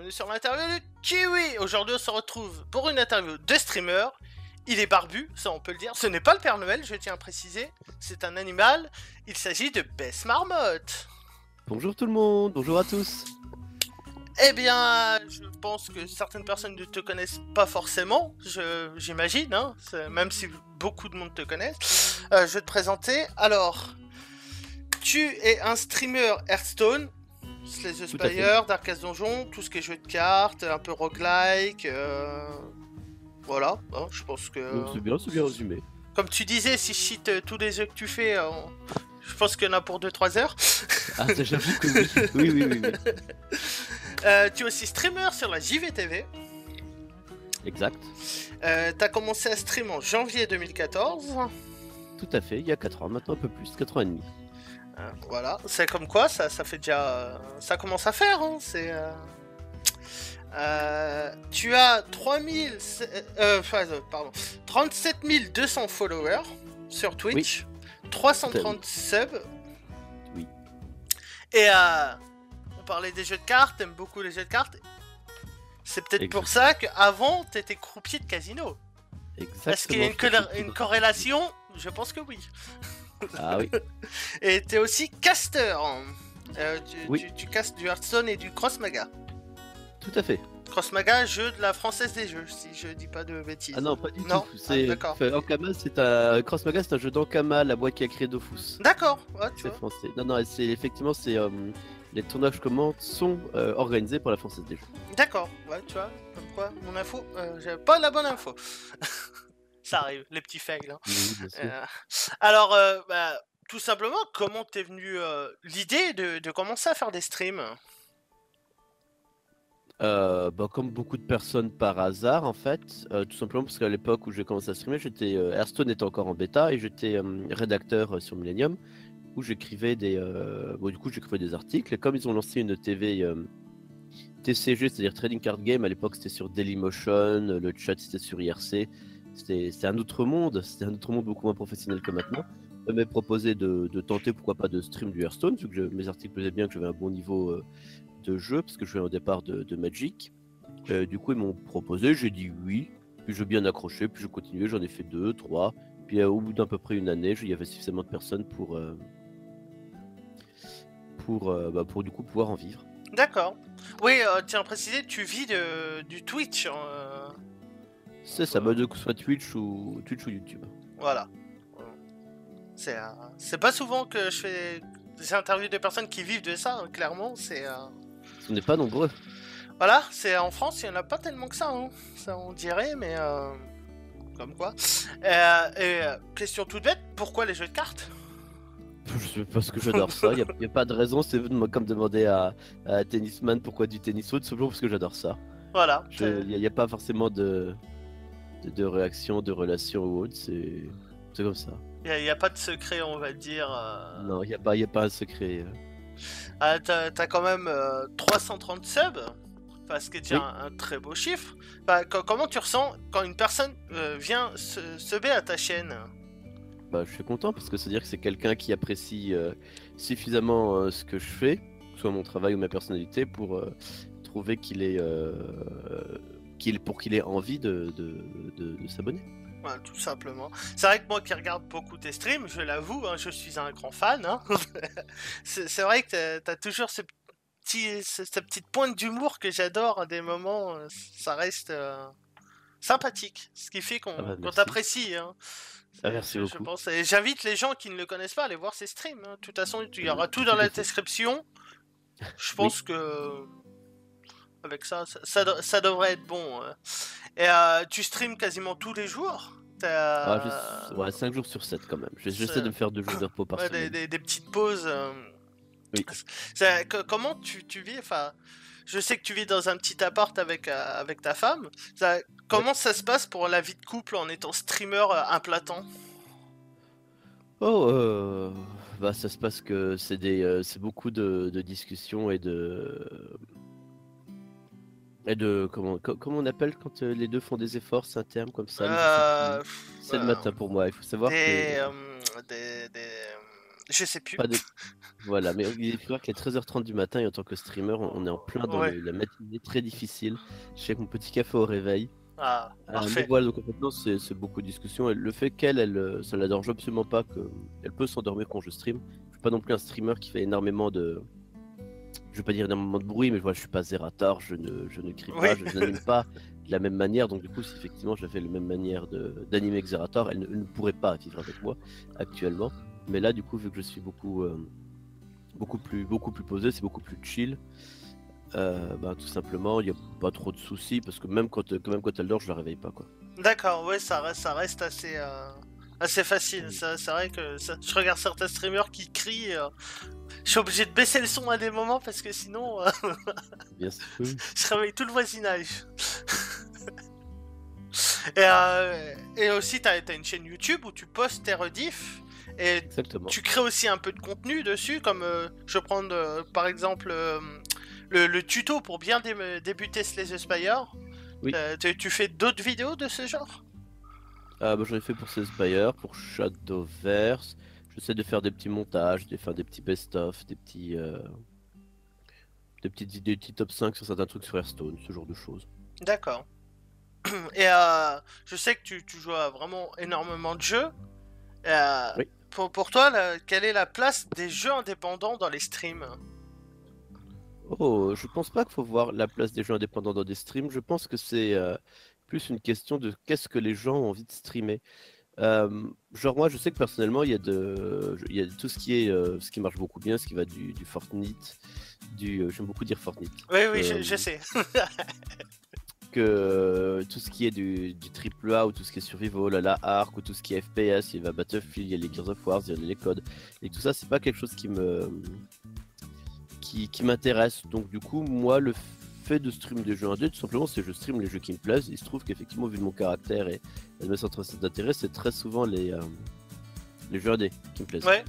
bienvenue sur l'interview de Kiwi. Aujourd'hui on se retrouve pour une interview de streamer. Il est barbu, ça on peut le dire. Ce n'est pas le Père Noël, je tiens à préciser. C'est un animal. Il s'agit de Bess Marmotte. Bonjour tout le monde, bonjour à tous. Eh bien, je pense que certaines personnes ne te connaissent pas forcément, j'imagine, hein, même si beaucoup de monde te connaissent. Je vais te présenter. Alors, tu es un streamer Hearthstone, Slay the Spire, Darkest Donjon, tout ce qui est jeu de cartes, un peu roguelike, voilà, hein, je pense que... C'est bien résumé. Comme tu disais, si je cite tous les jeux que tu fais, je pense qu'il y en a pour 2-3 heures. Ah, j'avoue que oui. Oui. Tu es aussi streamer sur la JVTV. Exact. T'as commencé à stream en janvier 2014. Tout à fait, il y a 4 ans, maintenant un peu plus, 4 ans et demi. Voilà, c'est comme quoi, ça fait déjà... ça commence à faire, hein, c'est... tu as 37 200 followers sur Twitch, oui. 330 subs. Oui. Et on parlait des jeux de cartes, t'aimes beaucoup les jeux de cartes. C'est peut-être pour ça qu'avant t'étais croupier de casino. Exactement. Est-ce qu'il y a une corrélation? Je pense que oui. Ah oui. Et t'es aussi caster. Oui. Tu castes du Hearthstone et du Cross Maga. Tout à fait. Cross Maga, jeu de la Française des Jeux, si je dis pas de bêtises. Ah non, pas du tout. D'accord. Ankama, Cross Maga, c'est un jeu d'Ankama, la boîte qui a créé Dofus. D'accord. Ouais, c'est français. Non, c'est effectivement, c'est les tournois que je commente sont organisés par la Française des Jeux. D'accord. Ouais, tu vois, comme quoi, mon info, j'avais pas la bonne info. Ça arrive, les petits fails. Hein. Oui, bien sûr. Alors, tout simplement, comment t'es venu l'idée de commencer à faire des streams? Comme beaucoup de personnes par hasard en fait, tout simplement parce qu'à l'époque où j'ai commencé à streamer, Hearthstone était encore en bêta et j'étais rédacteur sur Millennium où j'écrivais des articles et comme ils ont lancé une TV TCG, c'est-à-dire Trading Card Game, à l'époque c'était sur Dailymotion, le chat c'était sur IRC, c'était un autre monde, beaucoup moins professionnel que maintenant. Ils m'avaient proposé de tenter pourquoi pas de stream du Hearthstone, vu que mes articles plaisaient bien, que j'avais un bon niveau de jeu, parce que je viens au départ de Magic. Du coup ils m'ont proposé, j'ai dit oui, puis j'ai bien accroché, puis je continuais, j'en ai fait 2, 3, puis au bout d'à peu près une année, il y avait suffisamment de personnes pour du coup pouvoir en vivre. D'accord. Oui, tiens à préciser, tu vis du Twitch. C'est ça, que ce soit Twitch ou YouTube. Voilà. C'est pas souvent que je fais des interviews de personnes qui vivent de ça, hein, clairement, c'est... Ce n'est pas nombreux. Voilà, c'est en France, il n'y en a pas tellement que ça, hein. Ça on dirait, mais comme quoi. Question toute bête, pourquoi les jeux de cartes? Parce que j'adore ça, il n'y a pas de raison, c'est comme demander à Tennisman pourquoi du tennis foot, simplement parce que j'adore ça. Voilà. Il n'y a pas forcément de réaction, de relation ou autre, c'est comme ça. Il n'y a pas de secret, on va dire. Non, il n'y a pas un secret. T'as quand même 330 subs, ce qui est déjà un très beau chiffre. Comment tu ressens quand une personne vient subber à ta chaîne? Je suis content parce que ça veut dire que c'est quelqu'un qui apprécie suffisamment ce que je fais, que ce soit mon travail ou ma personnalité, pour trouver qu'il ait envie de s'abonner. Ouais, tout simplement. C'est vrai que moi qui regarde beaucoup tes streams, je l'avoue, hein, je suis un grand fan. Hein. C'est vrai que t'as toujours cette petite pointe d'humour que j'adore à des moments. Ça reste sympathique, ce qui fait qu'on t'apprécie. Hein. Merci beaucoup. Je pense. Et j'invite les gens qui ne le connaissent pas à aller voir ses streams. Hein. De toute façon, il y aura tout dans la description. Je pense que avec ça devrait être bon. Et tu streams quasiment tous les jours? 5 jours sur 7 quand même. J'essaie de me faire 2 jours de repos par semaine. Des petites pauses. Oui. Comment tu vis? Enfin, je sais que tu vis dans un petit appart avec ta femme. Comment ça se passe pour la vie de couple en étant streamer à plein temps? Ça se passe que c'est beaucoup de discussions et comment on appelle quand les deux font des efforts, c'est un terme comme ça. C'est le matin pour moi, il faut savoir Je sais plus. Pas de... Voilà, mais il faut voir qu'à 13h30 du matin, et en tant que streamer, on est en plein dans Ouais. la matinée très difficile. Je fais mon petit café au réveil. Ah, Mais parfait. voilà, donc en fait, non, c'est beaucoup de discussions. Et le fait ça la dérange absolument pas qu'elle peut s'endormir quand je stream. Je suis pas non plus un streamer qui fait énormément de. Je vais pas dire énormément de bruit, mais voilà, je suis pas Zerator, je ne crie pas, Oui. je n'anime pas de la même manière. Donc du coup, si effectivement j'avais la même manière d'animer que Zerator, elle ne pourrait pas vivre avec moi actuellement. Mais là, du coup, vu que je suis beaucoup plus posé, c'est beaucoup plus chill. Bah, tout simplement, il n'y a pas trop de soucis parce que même quand elle dort, je la réveille pas quoi. D'accord, ouais, ça reste assez, assez facile. Mm. C'est vrai que je regarde certains streamers qui crient. Je suis obligé de baisser le son à des moments parce que sinon, Bien sûr, oui, je réveille tout le voisinage. Et aussi, t'as une chaîne YouTube où tu postes tes rediffs et exactement. tu crées aussi un peu de contenu dessus, comme je vais prendre par exemple le tuto pour bien débuter Slay the Spire. Oui. Tu fais d'autres vidéos de ce genre? Bah, j'en ai fait pour Spire, pour Shadowverse. J'essaie de faire des petits montages, de faire des petits best-of, des petites vidéos, des petits top 5 sur certains trucs sur Hearthstone, ce genre de choses. D'accord. Et je sais que tu joues à vraiment énormément de jeux. Euh, Oui. pour toi, quelle est la place des jeux indépendants dans les streams? Oh, je pense pas qu'il faut voir la place des jeux indépendants dans des streams. Je pense que c'est plus une question de qu'est-ce que les gens ont envie de streamer. Genre moi, je sais que personnellement, il y a tout ce qui est, ce qui marche beaucoup bien, ce qui va du Fortnite, j'aime beaucoup dire Fortnite, Oui, oui, euh, je sais. que tout ce qui est du triple A ou tout ce qui est survival, à la Ark ou tout ce qui est FPS, il y a Battlefield, il y a les Gears of War, il y a les codes, et tout ça, c'est pas quelque chose qui m'intéresse. Donc du coup, moi, le fait de stream des jeux indés, tout simplement, c'est que je stream les jeux qui me plaisent. Il se trouve qu'effectivement, vu de mon caractère et de mes centres d'intérêt, c'est très souvent les jeux indés qui me plaisent. Ouais.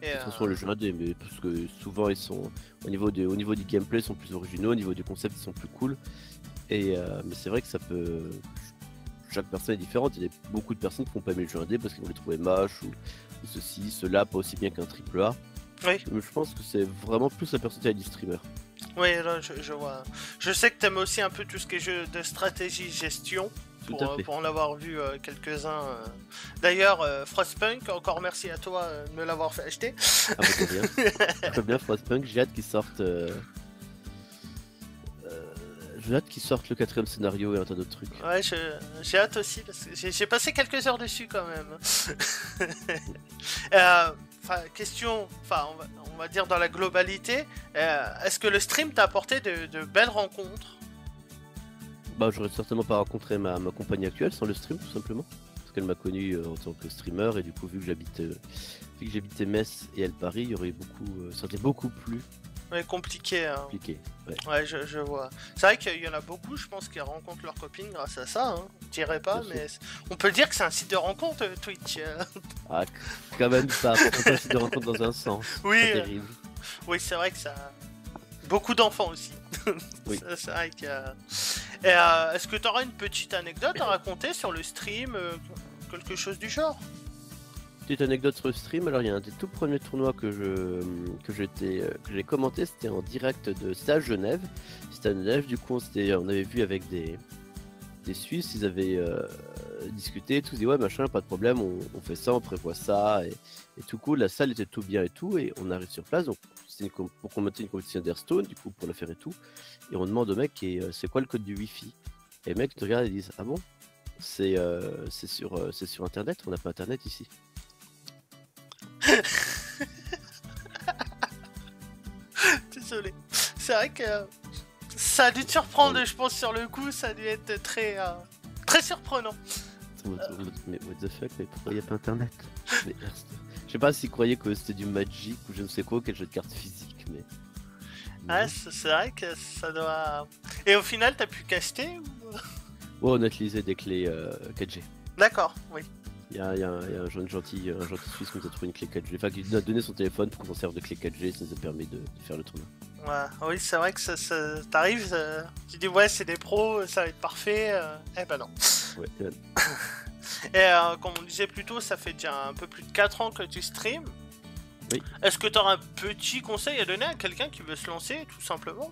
Et, C'est très souvent les jeux indés, mais parce que souvent ils sont au niveau du gameplay, ils sont plus originaux, au niveau du concept, ils sont plus cool. Mais c'est vrai que ça peut. Chaque personne est différente. Il y a beaucoup de personnes qui vont pas aimer le jeu indé parce qu'ils vont les trouver moches ou ceci, cela, pas aussi bien qu'un triple A. oui, Mais je pense que c'est vraiment plus la personnalité du streamer. oui, là, je vois. Je sais que t'aimes aussi un peu tout ce qui est jeu de stratégie, gestion. Tout à fait. Pour en avoir vu quelques-uns. D'ailleurs, Frostpunk, encore merci à toi de me l'avoir fait acheter. Ah bah de rien. Très bien, Frostpunk, j'ai hâte qu'ils sortent. J'ai hâte qu'ils sortent le quatrième scénario et un tas d'autres trucs. Ouais, j'ai hâte aussi parce que j'ai passé quelques heures dessus quand même. Question, on va dire dans la globalité, est-ce que le stream t'a apporté de belles rencontres? Bah, j'aurais certainement pas rencontré ma compagne actuelle sans le stream, tout simplement. Parce qu'elle m'a connu en tant que streamer, et du coup, vu que j'habitais Metz et elle Paris, il y aurait ça aurait été beaucoup plus Ouais, compliqué, hein. compliqué. Ouais. Ouais, je vois. C'est vrai qu'il y en a beaucoup, je pense, qui rencontrent leurs copines grâce à ça. Hein. Je dirais pas, Bien sûr. mais on peut dire que c'est un site de rencontre, Twitch. Ah, quand même pas. C'est pas si de rencontre dans un sens. Oui, Pas terrible. oui, c'est vrai que ça. Beaucoup d'enfants aussi. Oui. C'est vrai que. Et, est-ce que tu auras une petite anecdote à raconter sur le stream, quelque chose du genre? Petite anecdote sur le stream, alors il y a un des tout premiers tournois que j'ai commenté, c'était en direct c'était à Genève. C'était à Genève, du coup on avait vu avec des Suisses, ils avaient discuté, tous dit ouais machin, pas de problème, on fait ça, on prévoit ça, et tout cool, la salle était tout bien et tout, et on arrive sur place, donc c'est pour commenter une compétition d'Hearthstone, du coup pour la faire et tout, et on demande au mec c'est quoi le code du Wi-Fi, et le mec te regarde et disent ah bon, c'est sur internet, on n'a pas internet ici. Désolé. C'est vrai que ça a dû te surprendre, je pense, sur le coup, ça a dû être très surprenant. Mais what the fuck, mais pourquoi il n'y a pas internet? Je sais pas s'ils croyaient que c'était du Magic ou je ne sais quoi, quel jeu de cartes physique, mais. Ouais, c'est vrai que ça doit. Et au final, t'as pu cacheter ou... Ouais, on a utilisé des clés 4G. D'accord, oui. Il y a un gentil Suisse qui nous a trouvé une clé 4G. Enfin, qui nous a donné son téléphone pour qu'on serve de clé 4G, ça nous a permis de faire le tournoi. Ouais, oui, c'est vrai que ça t'arrive, tu dis ouais, c'est des pros, ça va être parfait. Eh ben non. Ouais, Et comme on disait plus tôt, ça fait déjà un peu plus de 4 ans que tu streams. Oui. Est-ce que tu auras un petit conseil à donner à quelqu'un qui veut se lancer, tout simplement?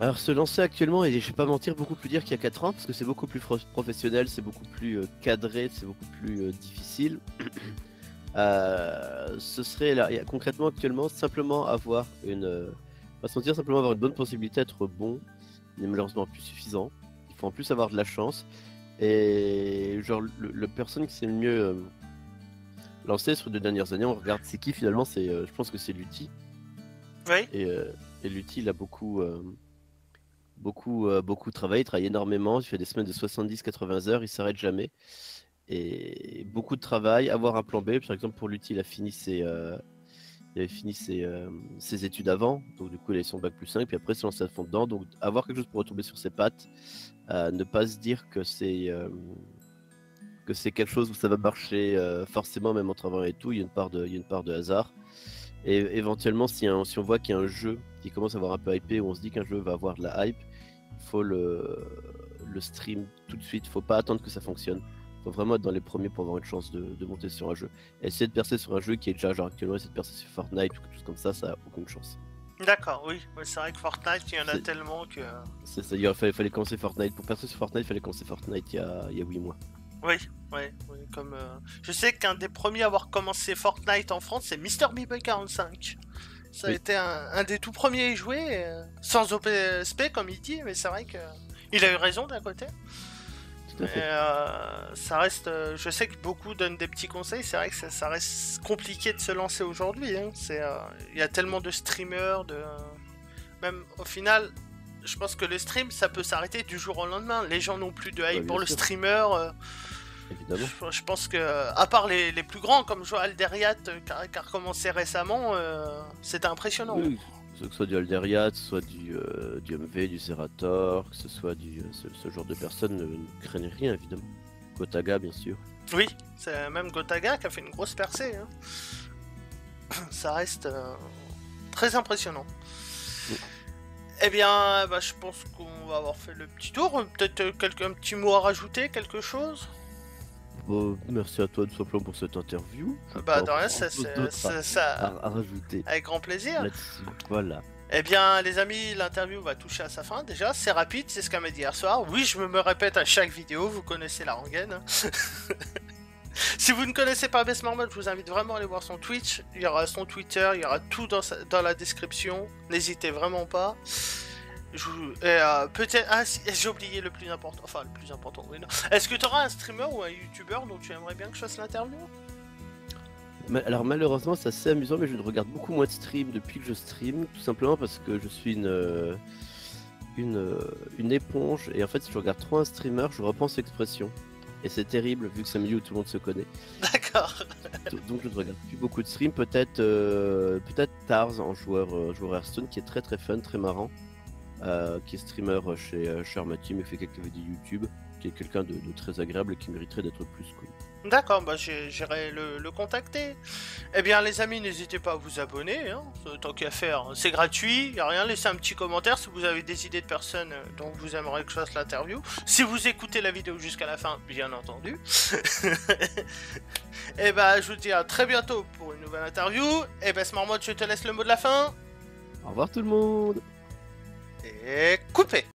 Alors se lancer actuellement, et je vais pas mentir, beaucoup plus dire qu'il y a 4 ans, parce que c'est beaucoup plus professionnel, c'est beaucoup plus cadré, c'est beaucoup plus difficile. Ce serait là, concrètement actuellement, simplement avoir pas se mentir, simplement avoir une bonne possibilité d'être bon, n'est malheureusement plus suffisant. Il faut en plus avoir de la chance. Et genre le personne qui s'est le mieux lancé sur les 2 dernières années, on regarde c'est qui finalement, je pense que c'est Lutti. Oui. Et Lutti, il a beaucoup travaillé, il travaille énormément, il fait des semaines de 70-80 heures, il s'arrête jamais. Et beaucoup de travail, avoir un plan B. Par exemple, pour Lutti, il avait fini ses études avant, donc du coup, il a eu son bac plus 5, puis après, il s'est lancé à fond dedans. Donc, avoir quelque chose pour retomber sur ses pattes, ne pas se dire que c'est quelque chose où ça va marcher forcément, même en travaillant et tout. Il y a une part de hasard. Et éventuellement, si on voit qu'il y a un jeu qui commence à avoir un peu hypé, ou on se dit qu'un jeu va avoir de la hype, il faut le stream tout de suite. Il faut pas attendre que ça fonctionne. Il faut vraiment être dans les premiers pour avoir une chance de monter sur un jeu. Et essayer de percer sur un jeu qui est déjà, genre actuellement, essayer de percer sur Fortnite ou quelque chose comme ça a aucune chance. D'accord, oui. C'est vrai que Fortnite, il y en a tellement que... C'est ça, il fallait commencer Fortnite. Pour percer sur Fortnite, il fallait commencer Fortnite il y a 8 mois. Oui, comme... Je sais qu'un des premiers à avoir commencé Fortnite en France, c'est MrBeast45. Ça a été un des tout premiers à y jouer, sans OPSP comme il dit, mais c'est vrai que... Il a eu raison d'un côté. Ça reste, je sais que beaucoup donnent des petits conseils, c'est vrai que ça reste compliqué de se lancer aujourd'hui. Hein. Il y a tellement de streamers, même au final, je pense que le stream, ça peut s'arrêter du jour au lendemain. Les gens n'ont plus de hype pour le streamer. Évidemment. Je pense que, à part les plus grands comme Joël Deriat, qui a recommencé récemment, c'était impressionnant. Oui. Que ce soit du Alderiat, que ce soit du MV, du Zerator, que ce soit ce genre de personnes ne craignent rien évidemment. Gotaga bien sûr. Oui, c'est même Gotaga qui a fait une grosse percée. Hein. Ça reste très impressionnant. Oui. Eh bien, je pense qu'on va avoir fait le petit tour. Peut-être un petit mot à rajouter, quelque chose? Merci à toi tout simplement pour cette interview. De rien, ça à rajouter. Avec grand plaisir. Voilà. Eh bien, les amis, l'interview va toucher à sa fin. Déjà, c'est rapide, c'est ce qu'elle m'a dit hier soir. Oui, je me répète à chaque vidéo, vous connaissez la rengaine. Hein. Si vous ne connaissez pas Best Marmot, je vous invite vraiment à aller voir son Twitch. Il y aura son Twitter, il y aura tout dans la description. N'hésitez vraiment pas. Peut-être... Ah, si, j'ai oublié le plus important. Enfin, le plus important, oui, non. Est-ce que tu auras un streamer ou un youtubeur dont tu aimerais bien que je fasse l'interview? Alors malheureusement, c'est assez amusant, mais je regarde beaucoup moins de stream depuis que je stream, tout simplement parce que je suis une éponge, et en fait, si je regarde trop un streamer, je repense l'expression. Et c'est terrible, vu que c'est un milieu où tout le monde se connaît. D'accord. Donc je ne regarde plus beaucoup de stream, peut-être Tars en joueur Hearthstone, qui est très très fun, très marrant. Qui est streamer chez Armateam et fait quelques vidéos YouTube, qui est quelqu'un de très agréable et qui mériterait d'être plus connu. D'accord, j'irai le contacter. Eh bien, les amis, n'hésitez pas à vous abonner, hein, tant qu'à faire. C'est gratuit, il n'y a rien. Laissez un petit commentaire si vous avez des idées de personnes dont vous aimeriez que je fasse l'interview. Si vous écoutez la vidéo jusqu'à la fin, bien entendu. Et je vous dis à très bientôt pour une nouvelle interview. Et Smartmode, je te laisse le mot de la fin. Au revoir tout le monde. Et coupez.